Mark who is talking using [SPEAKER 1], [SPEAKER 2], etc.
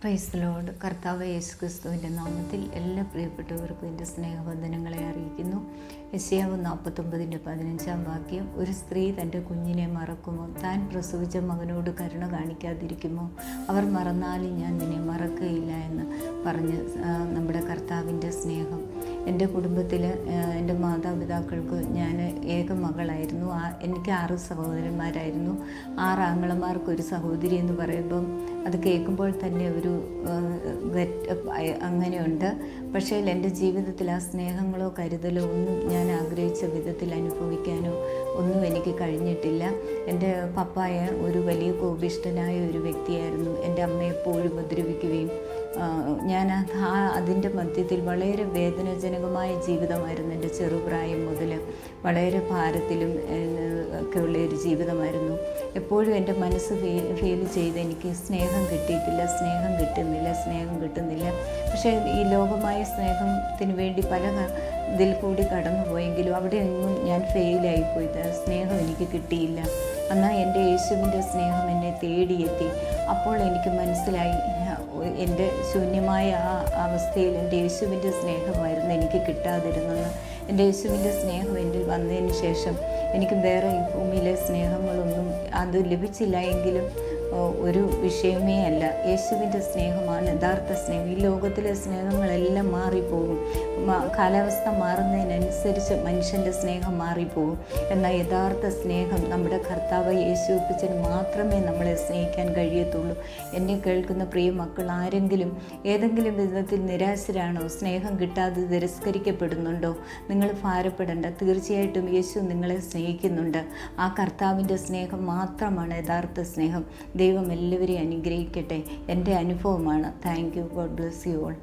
[SPEAKER 1] Praise the Lord. കർത്താവ് യേശു ക്രിസ്തുവിൻ്റെ നാമത്തിൽ എല്ലാ പ്രിയപ്പെട്ടവർക്കും എൻ്റെ സ്നേഹവന്ദനങ്ങളെ അറിയിക്കുന്നു. യെശയ്യാവ് 49:15 ഒരു സ്ത്രീ തൻ്റെ കുഞ്ഞിനെ മറക്കുമോ? താൻ പ്രസവിച്ച മകനോട് കരുണ കാണിക്കാതിരിക്കുമോ? അവർ മറന്നാലും ഞാൻ നിന്നെ മറക്കുകയില്ല എന്ന് പറഞ്ഞ് നമ്മുടെ കർത്താവിൻ്റെ സ്നേഹം. എൻ്റെ കുടുംബത്തിൽ എൻ്റെ മാതാപിതാക്കൾക്ക് ഞാൻ ഏക മകളായിരുന്നു. എനിക്ക് 6 സഹോദരന്മാരായിരുന്നു. 6 ആങ്ങളമാർക്കൊരു സഹോദരി എന്ന് പറയുമ്പം അത് കേൾക്കുമ്പോൾ തന്നെ ഒരു അങ്ങനെയുണ്ട്. പക്ഷേ എൻ്റെ ജീവിതത്തിൽ ആ സ്നേഹങ്ങളോ കരുതലോ ഒന്നും ഞാൻ ആഗ്രഹിച്ച വിധത്തിൽ അനുഭവിക്കാനോ ഒന്നും എനിക്ക് കഴിഞ്ഞിട്ടില്ല. എൻ്റെ പപ്പായ ഒരു വലിയ കോപിഷ്ഠനായ ഒരു വ്യക്തിയായിരുന്നു. എൻ്റെ അമ്മയെ എപ്പോഴും ഉപദ്രവിക്കുകയും ഞാൻ അതിൻ്റെ മധ്യത്തിൽ വളരെ വേദനാജനകമായ ജീവിതമായിരുന്നു. എൻ്റെ ചെറുപ്രായം മുതൽ വളരെ ഭാരത്തിലും ഒക്കെ ഉള്ള ഒരു ജീവിതമായിരുന്നു. എപ്പോഴും എൻ്റെ മനസ്സ് ഫീൽ ചെയ്ത് എനിക്ക് സ്നേഹം കിട്ടുന്നില്ല. പക്ഷേ ഈ ലോകമായ സ്നേഹത്തിന് വേണ്ടി പല ഇതിൽ കൂടി കടന്നു പോയെങ്കിലും അവിടെ ഒന്നും ഞാൻ ഫെയിലായിപ്പോയി. സ്നേഹം എനിക്ക് കിട്ടിയില്ല. എന്നാൽ എൻ്റെ യേശുവിൻ്റെ സ്നേഹം എന്നെ തേടിയെത്തി. അപ്പോൾ എനിക്ക് മനസ്സിലായി, എൻ്റെ ശൂന്യമായ ആ അവസ്ഥയിൽ എൻ്റെ യേശുവിൻ്റെ സ്നേഹമായിരുന്നു എനിക്ക് കിട്ടാതിരുന്നത്. എൻ്റെ യേശുവിൻ്റെ സ്നേഹം എന്നിൽ വന്നതിന് ശേഷം എനിക്ക് വേറെ ഈ ഭൂമിയിലെ സ്നേഹങ്ങളൊന്നും അത് ലഭിച്ചില്ല എങ്കിലും ഒരു വിഷയമേ അല്ല. യേശുവിൻ്റെ സ്നേഹമാണ് യഥാർത്ഥ സ്നേഹം. ഈ ലോകത്തിലെ സ്നേഹങ്ങളെല്ലാം മാറിപ്പോകും. കാലാവസ്ഥ മാറുന്നതിനനുസരിച്ച് മനുഷ്യൻ്റെ സ്നേഹം മാറിപ്പോകും. എന്നാൽ യഥാർത്ഥ സ്നേഹം നമ്മുടെ കർത്താവ് യേശുവിന് മാത്രമേ നമ്മളെ സ്നേഹിക്കാൻ കഴിയത്തുള്ളൂ. എന്നെ കേൾക്കുന്ന പ്രിയ മക്കൾ ആരെങ്കിലും ഏതെങ്കിലും വിധത്തിൽ നിരാശരാണോ? സ്നേഹം കിട്ടാതെ തിരസ്കരിക്കപ്പെടുന്നുണ്ടോ? നിങ്ങൾ ഭാരപ്പെടേണ്ട. തീർച്ചയായിട്ടും യേശു നിങ്ങളെ സ്നേഹിക്കുന്നുണ്ട്. ആ കർത്താവിൻ്റെ സ്നേഹം മാത്രമാണ് യഥാർത്ഥ സ്നേഹം. ദൈവം എല്ലാവരെയും അനുഗ്രഹിക്കട്ടെ. എൻ്റെ അനുഭവമാണ്. Thank you. God bless you all.